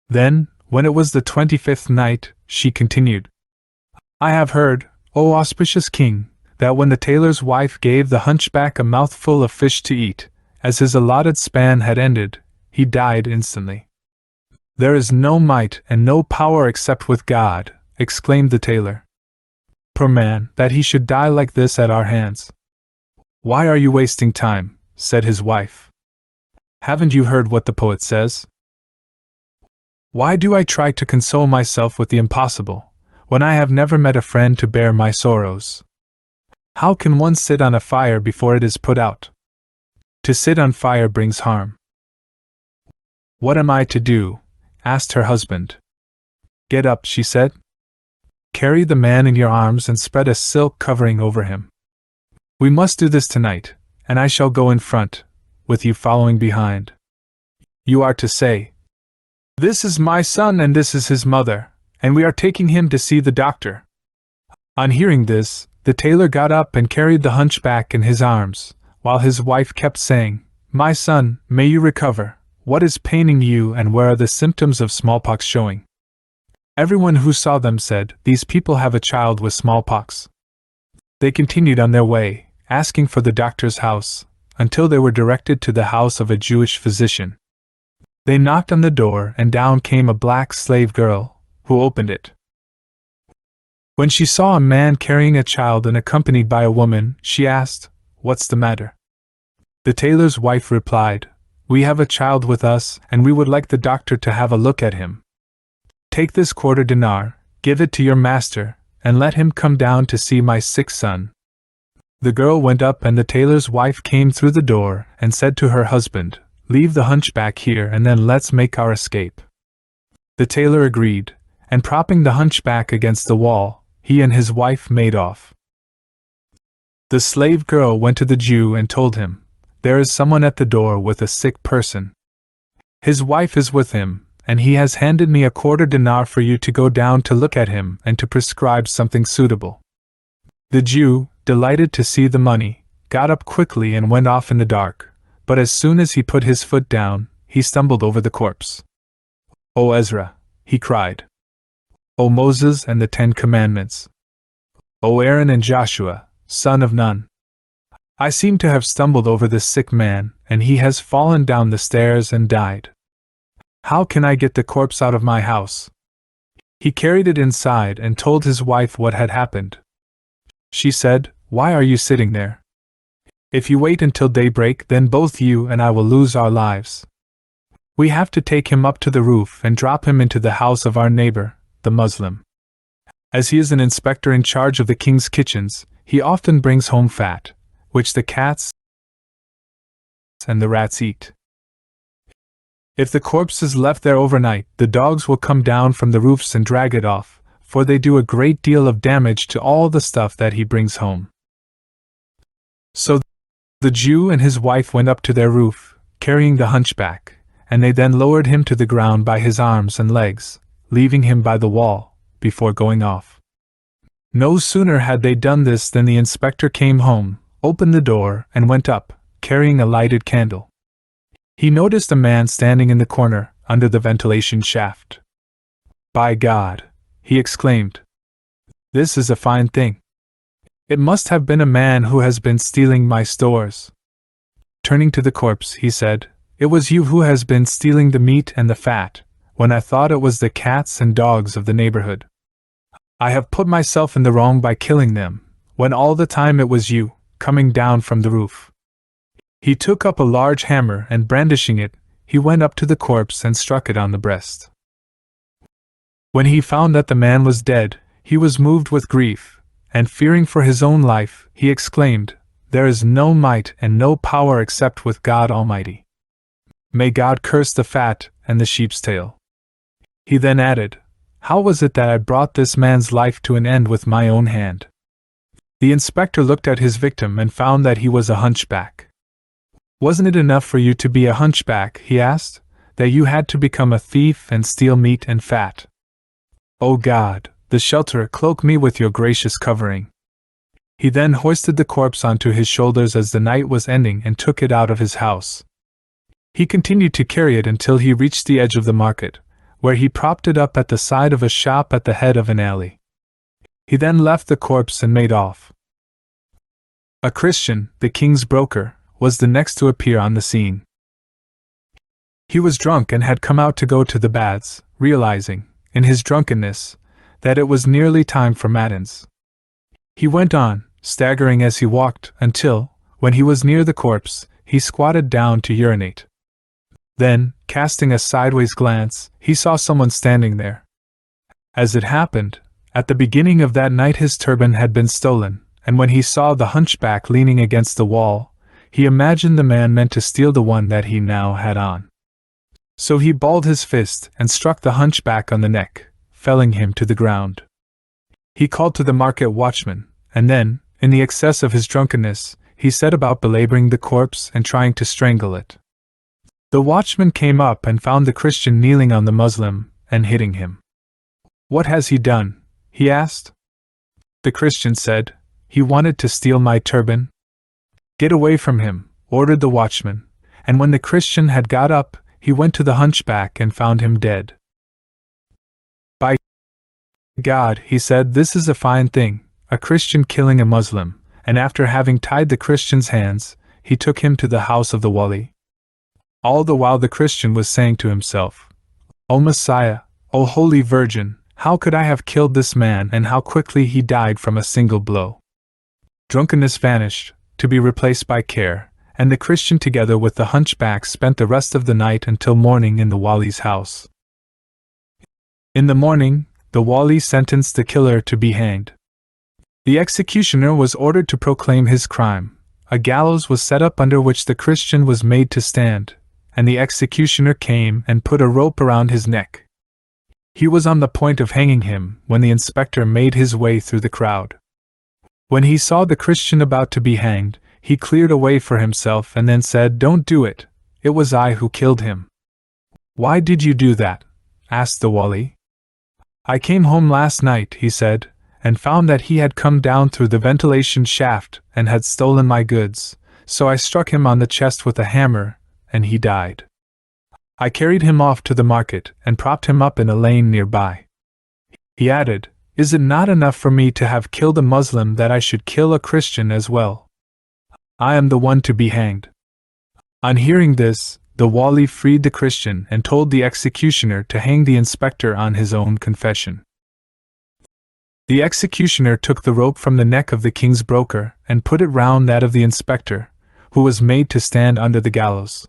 Then, when it was the 25th night, she continued, I have heard, O auspicious king, that when the tailor's wife gave the hunchback a mouthful of fish to eat, as his allotted span had ended, he died instantly. There is no might and no power except with God, exclaimed the tailor. Poor man, that he should die like this at our hands. Why are you wasting time? Said his wife. Haven't you heard what the poet says? Why do I try to console myself with the impossible, when I have never met a friend to bear my sorrows? How can one sit on a fire before it is put out? To sit on fire brings harm. What am I to do? Asked her husband. Get up, she said. Carry the man in your arms and spread a silk covering over him. We must do this tonight, and I shall go in front, with you following behind. You are to say, This is my son and this is his mother, and we are taking him to see the doctor. On hearing this, the tailor got up and carried the hunchback in his arms, while his wife kept saying, My son, may you recover. What is paining you and where are the symptoms of smallpox showing? Everyone who saw them said, These people have a child with smallpox. They continued on their way, asking for the doctor's house, until they were directed to the house of a Jewish physician. They knocked on the door and down came a black slave girl, who opened it. When she saw a man carrying a child and accompanied by a woman, she asked, What's the matter? The tailor's wife replied, We have a child with us and we would like the doctor to have a look at him. Take this quarter dinar, give it to your master, and let him come down to see my sick son. The girl went up and the tailor's wife came through the door and said to her husband, Leave the hunchback here and then let's make our escape. The tailor agreed, and propping the hunchback against the wall, he and his wife made off. The slave girl went to the Jew and told him, There is someone at the door with a sick person. His wife is with him, and he has handed me a quarter dinar for you to go down to look at him and to prescribe something suitable. The Jew, delighted to see the money, got up quickly and went off in the dark, but as soon as he put his foot down, he stumbled over the corpse. O Ezra, he cried. O Moses and the 10 Commandments. O Aaron and Joshua, son of Nun. I seem to have stumbled over this sick man, and he has fallen down the stairs and died. How can I get the corpse out of my house? He carried it inside and told his wife what had happened. She said, Why are you sitting there? If you wait until daybreak, then both you and I will lose our lives. We have to take him up to the roof and drop him into the house of our neighbor, the Muslim. As he is an inspector in charge of the king's kitchens, he often brings home fat, which the cats and the rats eat. If the corpse is left there overnight, the dogs will come down from the roofs and drag it off, for they do a great deal of damage to all the stuff that he brings home. So the Jew and his wife went up to their roof, carrying the hunchback, and they then lowered him to the ground by his arms and legs, leaving him by the wall, before going off. No sooner had they done this than the inspector came home, opened the door, and went up, carrying a lighted candle. He noticed a man standing in the corner, under the ventilation shaft. By God, he exclaimed, This is a fine thing. It must have been a man who has been stealing my stores. Turning to the corpse, he said, It was you who has been stealing the meat and the fat, when I thought it was the cats and dogs of the neighborhood. I have put myself in the wrong by killing them, when all the time it was you, coming down from the roof. He took up a large hammer and brandishing it, he went up to the corpse and struck it on the breast. When he found that the man was dead, he was moved with grief, and fearing for his own life, he exclaimed, There is no might and no power except with God Almighty. May God curse the fat and the sheep's tail. He then added, How was it that I brought this man's life to an end with my own hand? The inspector looked at his victim and found that he was a hunchback. Wasn't it enough for you to be a hunchback, he asked, that you had to become a thief and steal meat and fat? O God, the shelterer, cloak me with your gracious covering. He then hoisted the corpse onto his shoulders as the night was ending and took it out of his house. He continued to carry it until he reached the edge of the market, where he propped it up at the side of a shop at the head of an alley. He then left the corpse and made off. A Christian, the king's broker, was the next to appear on the scene. He was drunk and had come out to go to the baths, realizing, in his drunkenness, that it was nearly time for matins. He went on, staggering as he walked, until, when he was near the corpse, he squatted down to urinate. Then, casting a sideways glance, he saw someone standing there. As it happened, at the beginning of that night his turban had been stolen, and when he saw the hunchback leaning against the wall, he imagined the man meant to steal the one that he now had on. So he balled his fist and struck the hunchback on the neck, felling him to the ground. He called to the market watchman, and then, in the excess of his drunkenness, he set about belaboring the corpse and trying to strangle it. The watchman came up and found the Christian kneeling on the Muslim and hitting him. "What has he done?" he asked. The Christian said, "He wanted to steal my turban." "Get away from him," ordered the watchman, and when the Christian had got up, he went to the hunchback and found him dead. "By God," he said, "this is a fine thing, a Christian killing a Muslim," and after having tied the Christian's hands, he took him to the house of the Wali. All the while the Christian was saying to himself, "O Messiah, O Holy Virgin, how could I have killed this man and how quickly he died from a single blow." Drunkenness vanished, to be replaced by care, and the Christian together with the hunchback spent the rest of the night until morning in the Wali's house. In the morning, the Wali sentenced the killer to be hanged. The executioner was ordered to proclaim his crime. A gallows was set up under which the Christian was made to stand, and the executioner came and put a rope around his neck. He was on the point of hanging him when the inspector made his way through the crowd. When he saw the Christian about to be hanged, he cleared a way for himself and then said, "Don't do it, it was I who killed him." "Why did you do that?" asked the Wali. "I came home last night," he said, "and found that he had come down through the ventilation shaft and had stolen my goods, so I struck him on the chest with a hammer, and he died. I carried him off to the market and propped him up in a lane nearby." He added, "Is it not enough for me to have killed a Muslim that I should kill a Christian as well? I am the one to be hanged." On hearing this, the Wali freed the Christian and told the executioner to hang the inspector on his own confession. The executioner took the rope from the neck of the king's broker and put it round that of the inspector, who was made to stand under the gallows.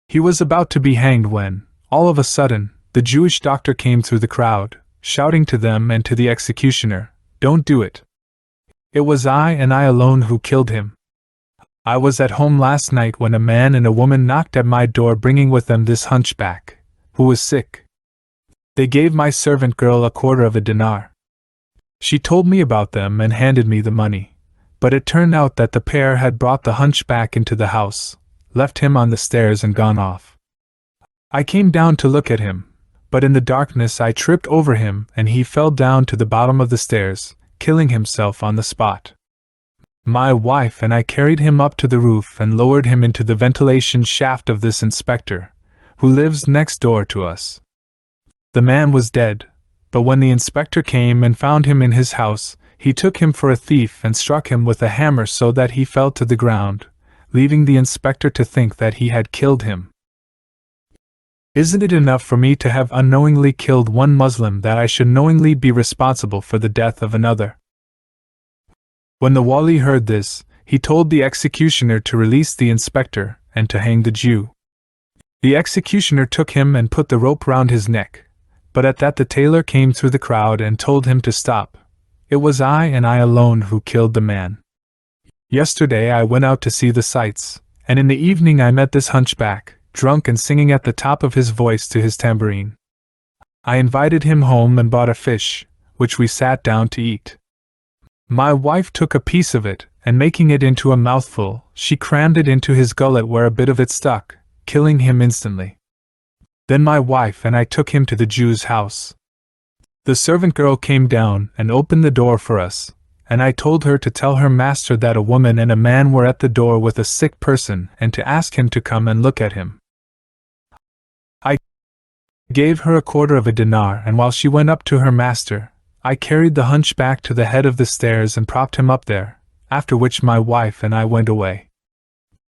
He was about to be hanged when, all of a sudden, the Jewish doctor came through the crowd, shouting to them and to the executioner, "Don't do it. It was I and I alone who killed him. I was at home last night when a man and a woman knocked at my door bringing with them this hunchback, who was sick. They gave my servant girl a quarter of a dinar. She told me about them and handed me the money, but it turned out that the pair had brought the hunchback into the house, left him on the stairs and gone off. I came down to look at him, but in the darkness I tripped over him and he fell down to the bottom of the stairs, killing himself on the spot. My wife and I carried him up to the roof and lowered him into the ventilation shaft of this inspector, who lives next door to us. The man was dead, but when the inspector came and found him in his house, he took him for a thief and struck him with a hammer so that he fell to the ground, leaving the inspector to think that he had killed him. Isn't it enough for me to have unknowingly killed one Muslim that I should knowingly be responsible for the death of another?" When the Wali heard this, he told the executioner to release the inspector and to hang the Jew. The executioner took him and put the rope round his neck, but at that the tailor came through the crowd and told him to stop. "It was I and I alone who killed the man. Yesterday I went out to see the sights, and in the evening I met this hunchback, drunk and singing at the top of his voice to his tambourine. I invited him home and bought a fish, which we sat down to eat. My wife took a piece of it, and making it into a mouthful, she crammed it into his gullet where a bit of it stuck, killing him instantly. Then my wife and I took him to the Jew's house. The servant girl came down and opened the door for us, and I told her to tell her master that a woman and a man were at the door with a sick person and to ask him to come and look at him. I gave her a quarter of a dinar, and while she went up to her master, I carried the hunchback to the head of the stairs and propped him up there, after which my wife and I went away.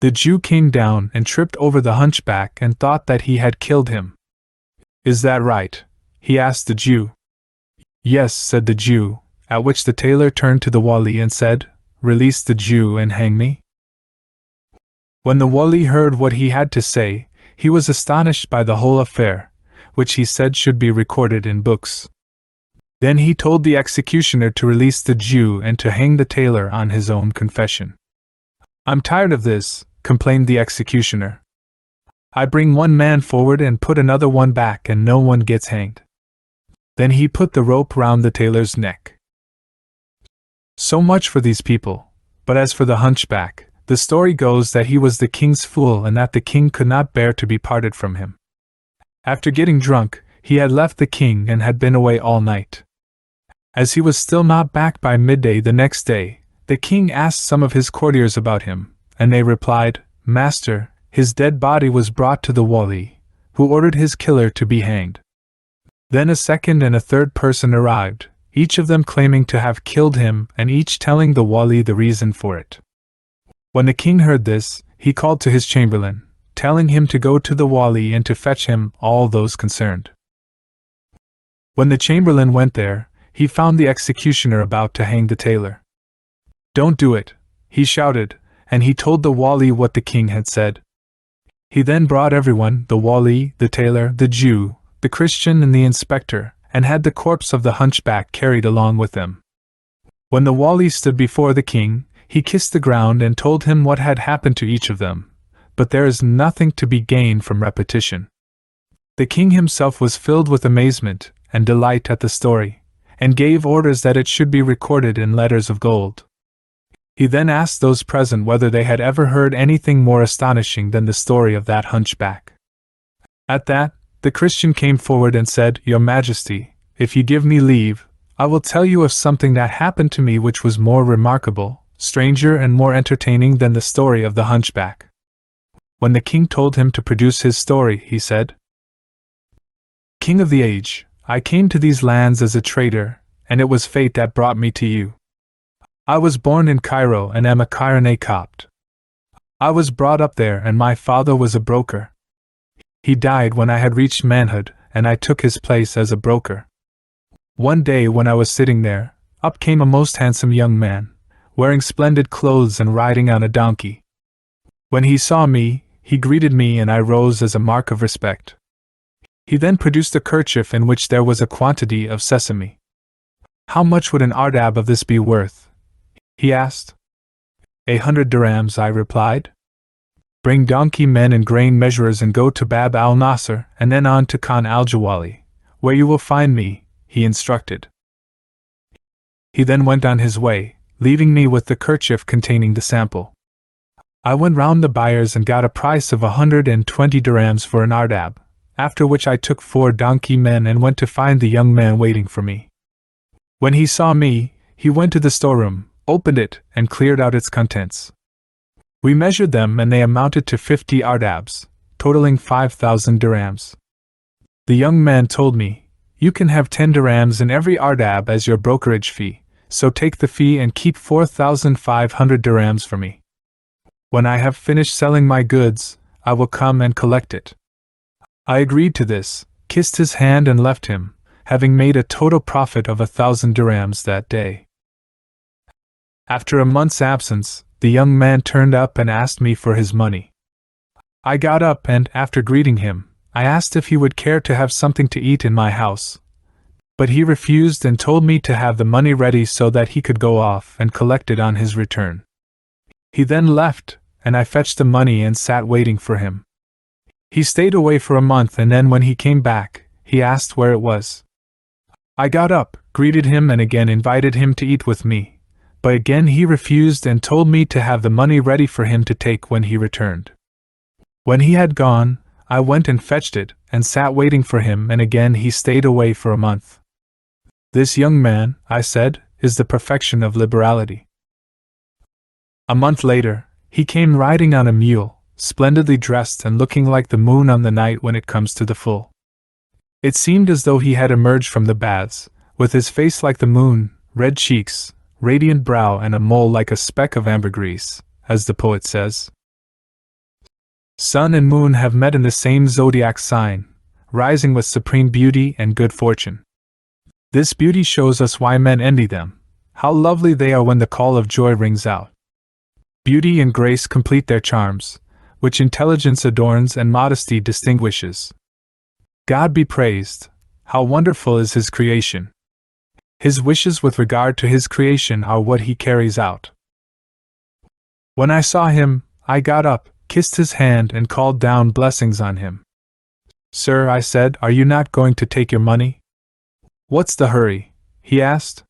The Jew came down and tripped over the hunchback and thought that he had killed him. "Is that right?" he asked the Jew. "Yes," said the Jew, at which the tailor turned to the wali and said, "Release the Jew and hang me." When the wali heard what he had to say, he was astonished by the whole affair, which he said should be recorded in books. Then he told the executioner to release the Jew and to hang the tailor on his own confession. "I'm tired of this," complained the executioner. "I bring one man forward and put another one back, and no one gets hanged." Then he put the rope round the tailor's neck. So much for these people. But as for the hunchback, the story goes that he was the king's fool and that the king could not bear to be parted from him. After getting drunk, he had left the king and had been away all night. As he was still not back by midday the next day, the king asked some of his courtiers about him, and they replied, "Master, his dead body was brought to the wali, who ordered his killer to be hanged." Then a second and a third person arrived, each of them claiming to have killed him and each telling the wali the reason for it. When the king heard this, he called to his chamberlain, telling him to go to the wali and to fetch him all those concerned. When the chamberlain went there, he found the executioner about to hang the tailor. "Don't do it," he shouted, and he told the wali what the king had said. He then brought everyone, the wali, the tailor, the Jew, the Christian and the inspector, and had the corpse of the hunchback carried along with them. When the wali stood before the king, he kissed the ground and told him what had happened to each of them, but there is nothing to be gained from repetition. The king himself was filled with amazement and delight at the story, and gave orders that it should be recorded in letters of gold. He then asked those present whether they had ever heard anything more astonishing than the story of that hunchback. At that, the Christian came forward and said, "Your Majesty, if you give me leave, I will tell you of something that happened to me which was more remarkable, stranger and more entertaining than the story of the hunchback." When the king told him to produce his story, he said, "King of the age, I came to these lands as a trader, and it was fate that brought me to you. I was born in Cairo and am a Cairene Copt. I was brought up there and my father was a broker. He died when I had reached manhood, and I took his place as a broker. One day when I was sitting there, up came a most handsome young man, wearing splendid clothes and riding on a donkey. When he saw me, he greeted me and I rose as a mark of respect. He then produced a kerchief in which there was a quantity of sesame. 'How much would an ardab of this be worth?' he asked. 100 dirhams, I replied. 'Bring donkey men and grain measurers and go to Bab al-Nasr and then on to Khan al-Jawali, where you will find me,' he instructed. He then went on his way, leaving me with the kerchief containing the sample. I went round the buyers and got a price of 120 dirhams for an ardab, after which I took 4 donkey men and went to find the young man waiting for me. When he saw me, he went to the storeroom, opened it, and cleared out its contents. We measured them and they amounted to 50 ardabs, totaling 5,000 dirhams. The young man told me, "You can have 10 dirhams in every ardab as your brokerage fee, so take the fee and keep 4,500 dirhams for me. When I have finished selling my goods, I will come and collect it." I agreed to this, kissed his hand and left him, having made a total profit of 1,000 dirhams that day. After a month's absence, the young man turned up and asked me for his money. I got up and, after greeting him, I asked if he would care to have something to eat in my house. But he refused and told me to have the money ready so that he could go off and collect it on his return. He then left, and I fetched the money and sat waiting for him. He stayed away for a month and then when he came back, he asked where it was. I got up, greeted him and again invited him to eat with me, but again he refused and told me to have the money ready for him to take when he returned. When he had gone, I went and fetched it and sat waiting for him and again he stayed away for a month. "This young man," I said, "is the perfection of liberality." A month later, he came riding on a mule, splendidly dressed and looking like the moon on the night when it comes to the full. It seemed as though he had emerged from the baths, with his face like the moon, red cheeks, radiant brow, and a mole like a speck of ambergris, as the poet says. Sun and moon have met in the same zodiac sign, rising with supreme beauty and good fortune. This beauty shows us why men envy them, how lovely they are when the call of joy rings out. Beauty and grace complete their charms, which intelligence adorns and modesty distinguishes. God be praised, how wonderful is His creation. His wishes with regard to His creation are what He carries out. When I saw him, I got up, kissed his hand, and called down blessings on him. Sir, I said, are you not going to take your money? What's the hurry? He asked.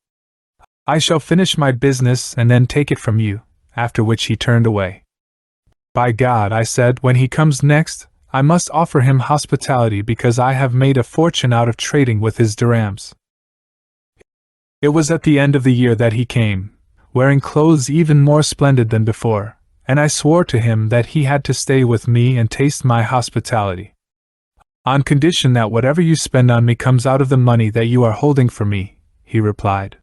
I shall finish my business and then take it from you, after which he turned away. By God, I said, when he comes next, I must offer him hospitality because I have made a fortune out of trading with his dirhams. It was at the end of the year that he came, wearing clothes even more splendid than before, and I swore to him that he had to stay with me and taste my hospitality. On condition that whatever you spend on me comes out of the money that you are holding for me, he replied.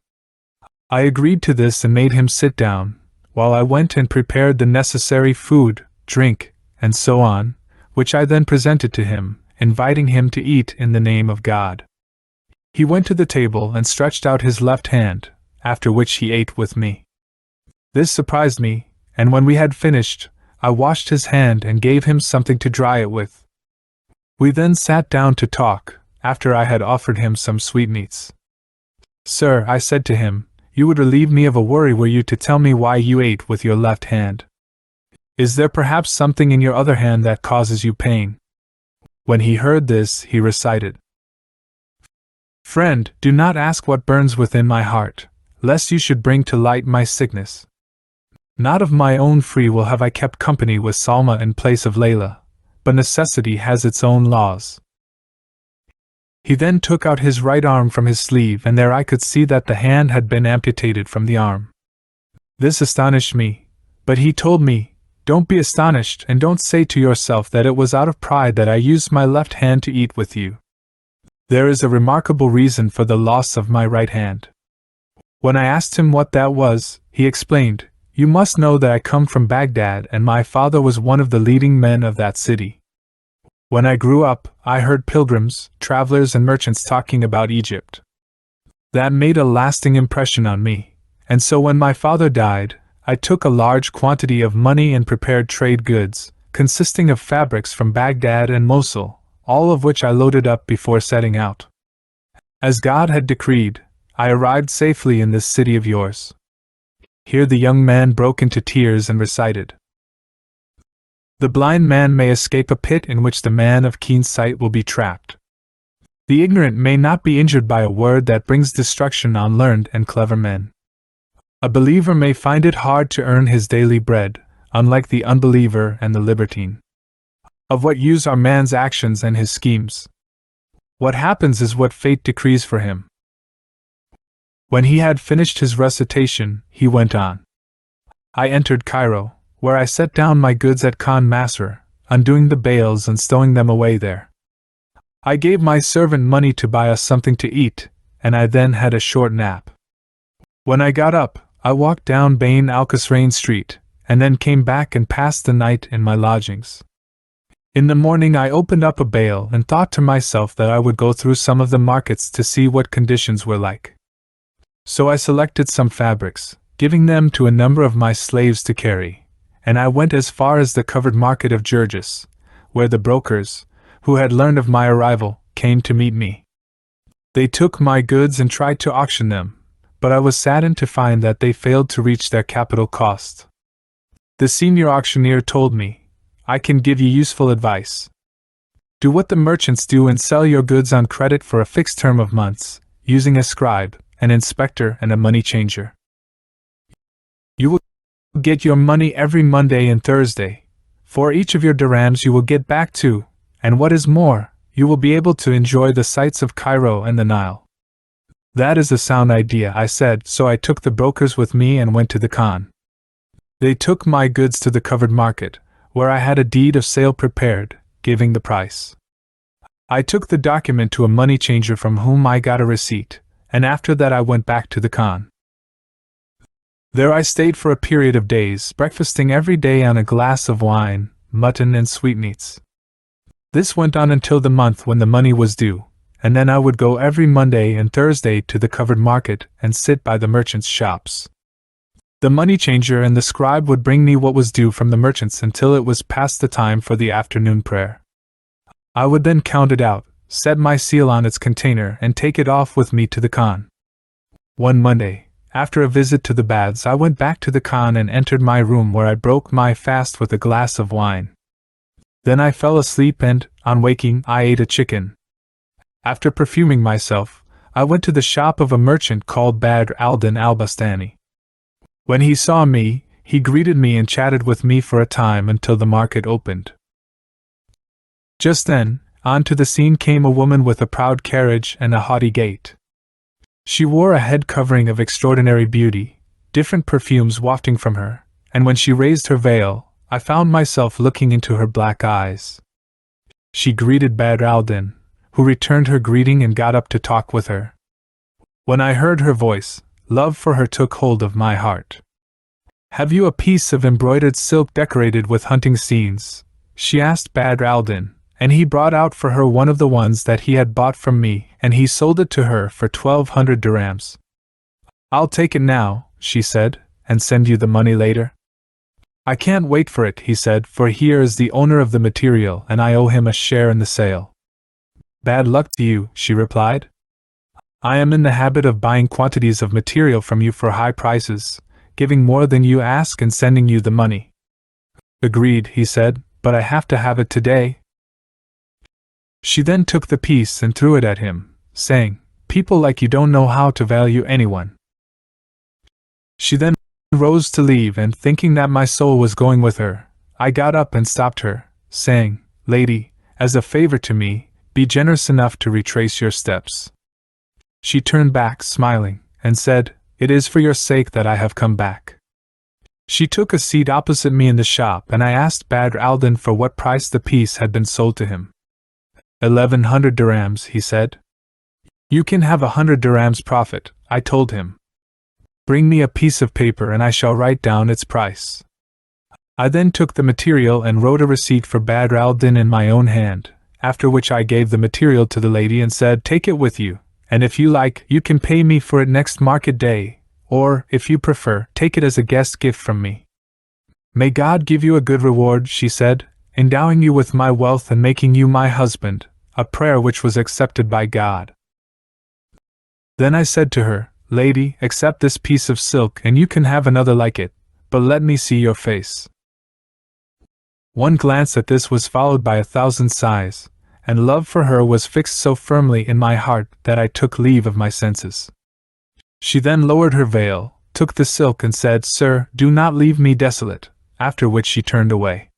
I agreed to this and made him sit down, while I went and prepared the necessary food, drink, and so on, which I then presented to him, inviting him to eat in the name of God. He went to the table and stretched out his left hand, after which he ate with me. This surprised me, and when we had finished, I washed his hand and gave him something to dry it with. We then sat down to talk, after I had offered him some sweetmeats. Sir, I said to him, you would relieve me of a worry were you to tell me why you ate with your left hand. Is there perhaps something in your other hand that causes you pain? When he heard this, he recited, Friend, do not ask what burns within my heart, lest you should bring to light my sickness. Not of my own free will have I kept company with Salma in place of Layla, but necessity has its own laws. He then took out his right arm from his sleeve, and there I could see that the hand had been amputated from the arm. This astonished me, but he told me, Don't be astonished, and don't say to yourself that it was out of pride that I used my left hand to eat with you. There is a remarkable reason for the loss of my right hand. When I asked him what that was, he explained, You must know that I come from Baghdad and my father was one of the leading men of that city. When I grew up, I heard pilgrims, travelers and merchants talking about Egypt. That made a lasting impression on me, and so when my father died, I took a large quantity of money and prepared trade goods, consisting of fabrics from Baghdad and Mosul, all of which I loaded up before setting out. As God had decreed, I arrived safely in this city of yours. Here the young man broke into tears and recited, The blind man may escape a pit in which the man of keen sight will be trapped. The ignorant may not be injured by a word that brings destruction on learned and clever men. A believer may find it hard to earn his daily bread, unlike the unbeliever and the libertine. Of what use are man's actions and his schemes? What happens is what fate decrees for him. When he had finished his recitation, he went on. I entered Cairo, where I set down my goods at Khan Masr, undoing the bales and stowing them away there. I gave my servant money to buy us something to eat, and I then had a short nap. When I got up, I walked down Bain al-Qasrain Street, and then came back and passed the night in my lodgings. In the morning I opened up a bale and thought to myself that I would go through some of the markets to see what conditions were like. So I selected some fabrics, giving them to a number of my slaves to carry, and I went as far as the covered market of Gergis, where the brokers, who had learned of my arrival, came to meet me. They took my goods and tried to auction them, but I was saddened to find that they failed to reach their capital cost. The senior auctioneer told me, I can give you useful advice. Do what the merchants do and sell your goods on credit for a fixed term of months, using a scribe, an inspector, and a money changer. You will get your money every Monday and Thursday. For each of your dirhams you will get back 2, and what is more, you will be able to enjoy the sights of Cairo and the Nile. That is a sound idea, I said, so I took the brokers with me and went to the Khan. They took my goods to the covered market, where I had a deed of sale prepared, giving the price. I took the document to a money changer from whom I got a receipt, and after that I went back to the Khan. There I stayed for a period of days, breakfasting every day on a glass of wine, mutton and sweetmeats. This went on until the month when the money was due, and then I would go every Monday and Thursday to the covered market and sit by the merchants' shops. The money changer and the scribe would bring me what was due from the merchants until it was past the time for the afternoon prayer. I would then count it out, set my seal on its container, and take it off with me to the Khan. One Monday, after a visit to the baths, I went back to the Khan and entered my room, where I broke my fast with a glass of wine. Then I fell asleep and, on waking, I ate a chicken. After perfuming myself, I went to the shop of a merchant called Badr al-Din al-Bastani. When he saw me, he greeted me and chatted with me for a time until the market opened. Just then, onto the scene came a woman with a proud carriage and a haughty gait. She wore a head covering of extraordinary beauty, different perfumes wafting from her, and when she raised her veil, I found myself looking into her black eyes. She greeted Badr al-Din, who returned her greeting and got up to talk with her. When I heard her voice, love for her took hold of my heart. "Have you a piece of embroidered silk decorated with hunting scenes?" she asked Badr al-Din, and he brought out for her one of the ones that he had bought from me, and he sold it to her for 1,200 dirhams. "I'll take it now," she said, "and send you the money later." "I can't wait for it," he said, "for here is the owner of the material and I owe him a share in the sale." "Bad luck to you," she replied. "I am in the habit of buying quantities of material from you for high prices, giving more than you ask and sending you the money." "Agreed," he said, "but I have to have it today." She then took the piece and threw it at him, saying, "People like you don't know how to value anyone." She then rose to leave, and thinking that my soul was going with her, I got up and stopped her, saying, "Lady, as a favor to me, be generous enough to retrace your steps." She turned back, smiling, and said, "It is for your sake that I have come back." She took a seat opposite me in the shop, and I asked Badr al-Din for what price the piece had been sold to him. 1,100 dirhams, he said. "You can have 100 dirhams profit," I told him. "Bring me a piece of paper and I shall write down its price." I then took the material and wrote a receipt for Badr al-Din in my own hand, after which I gave the material to the lady and said, "Take it with you, and if you like, you can pay me for it next market day, or, if you prefer, take it as a guest gift from me." "May God give you a good reward," she said, "endowing you with my wealth and making you my husband," a prayer which was accepted by God. Then I said to her, "Lady, accept this piece of silk and you can have another like it, but let me see your face." One glance at this was followed by 1,000 sighs, and love for her was fixed so firmly in my heart that I took leave of my senses. She then lowered her veil, took the silk and said, "Sir, do not leave me desolate," after which she turned away.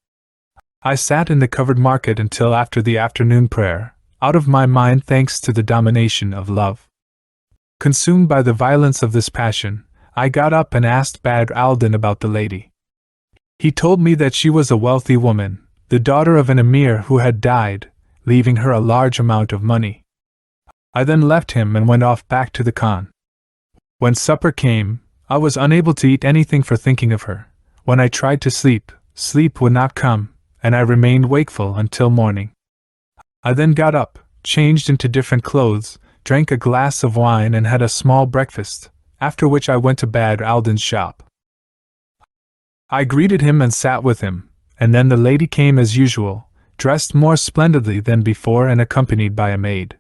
I sat in the covered market until after the afternoon prayer, out of my mind thanks to the domination of love. Consumed by the violence of this passion, I got up and asked Badr al-Din about the lady. He told me that she was a wealthy woman, the daughter of an emir who had died, leaving her a large amount of money. I then left him and went off back to the Khan. When supper came, I was unable to eat anything for thinking of her. When I tried to sleep, sleep would not come, and I remained wakeful until morning. I then got up, changed into different clothes, drank a glass of wine and had a small breakfast, after which I went to Badr al-Din's shop. I greeted him and sat with him, and then the lady came as usual, dressed more splendidly than before and accompanied by a maid.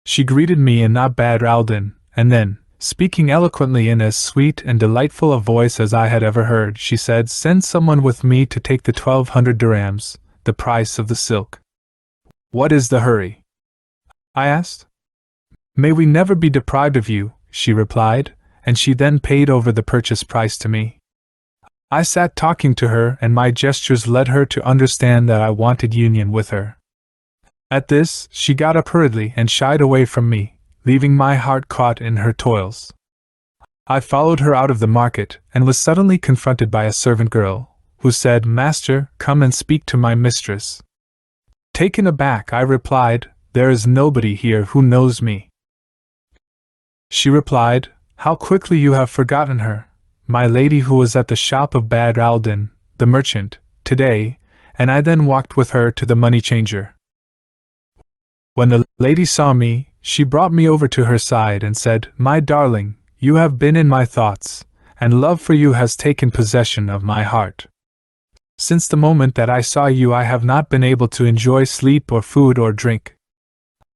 She greeted me and not Badr al-Din, and then, speaking eloquently in as sweet and delightful a voice as I had ever heard, she said, "Send someone with me to take the 1,200 dirhams, the price of the silk." "What is the hurry?" I asked. "May we never be deprived of you," she replied, and she then paid over the purchase price to me. I sat talking to her, and my gestures led her to understand that I wanted union with her. At this, she got up hurriedly and shied away from me, leaving my heart caught in her toils. I followed her out of the market, and was suddenly confronted by a servant girl, who said, "Master, come and speak to my mistress." Taken aback, I replied, there is nobody here who knows me." She replied, "How quickly you have forgotten her, my lady who was at the shop of Badr al-Din, the merchant, today," and I then walked with her to the money changer. When the lady saw me, she brought me over to her side and said, "My darling, you have been in my thoughts, and love for you has taken possession of my heart. Since the moment that I saw you, I have not been able to enjoy sleep or food or drink."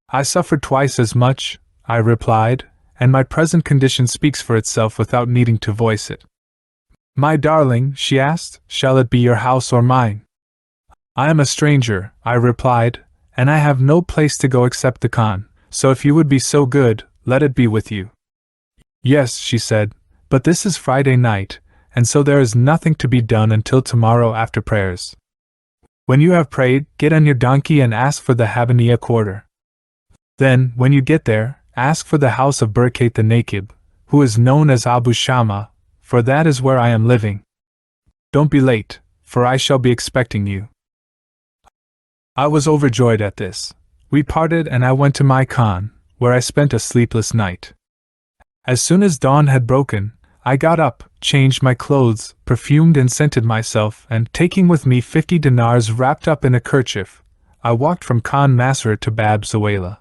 "I suffered twice as much," I replied, "and my present condition speaks for itself without needing to voice it." "My darling," she asked, "shall it be your house or mine?" "I am a stranger," I replied, "and I have no place to go except the Khan, so if you would be so good, let it be with you." "Yes," she said, "but this is Friday night, and so there is nothing to be done until tomorrow after prayers. When you have prayed, get on your donkey and ask for the Habaniya quarter. Then, when you get there, ask for the house of Burkait the Nakib, who is known as Abu Shama, for that is where I am living. Don't be late, for I shall be expecting you." I was overjoyed at this. We parted and I went to my Khan, where I spent a sleepless night. As soon as dawn had broken, I got up, changed my clothes, perfumed and scented myself, and taking with me 50 dinars wrapped up in a kerchief, I walked from Khan Masr to Bab Zawayla.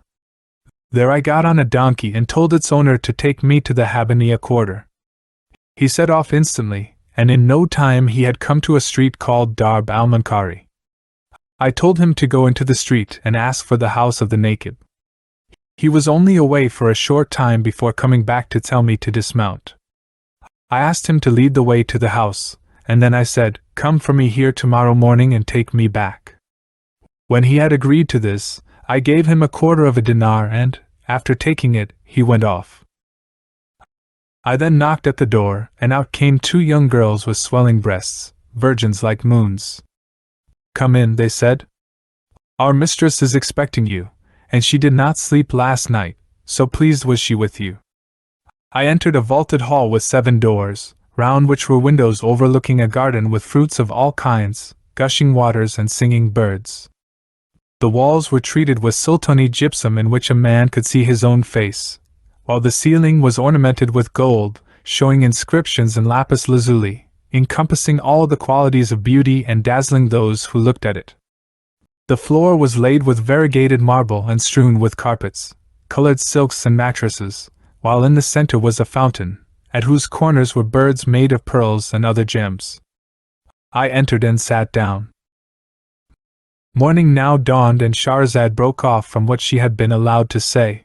There I got on a donkey and told its owner to take me to the Habaniya quarter. He set off instantly, and in no time he had come to a street called Darb al-Munkari. I told him to go into the street and ask for the house of the Nakib. He was only away for a short time before coming back to tell me to dismount. I asked him to lead the way to the house, and then I said, "Come for me here tomorrow morning and take me back." When he had agreed to this, I gave him a quarter of a dinar and, after taking it, he went off. I then knocked at the door, and out came 2 young girls with swelling breasts, virgins like moons. "Come in," they said. "Our mistress is expecting you, and she did not sleep last night, so pleased was she with you." I entered a vaulted hall with 7 doors, round which were windows overlooking a garden with fruits of all kinds, gushing waters and singing birds. The walls were treated with sultani gypsum in which a man could see his own face, while the ceiling was ornamented with gold, showing inscriptions in lapis lazuli, encompassing all the qualities of beauty and dazzling those who looked at it. The floor was laid with variegated marble and strewn with carpets, colored silks and mattresses, while in the center was a fountain, at whose corners were birds made of pearls and other gems. I entered and sat down. Morning now dawned and Shahrazad broke off from what she had been allowed to say.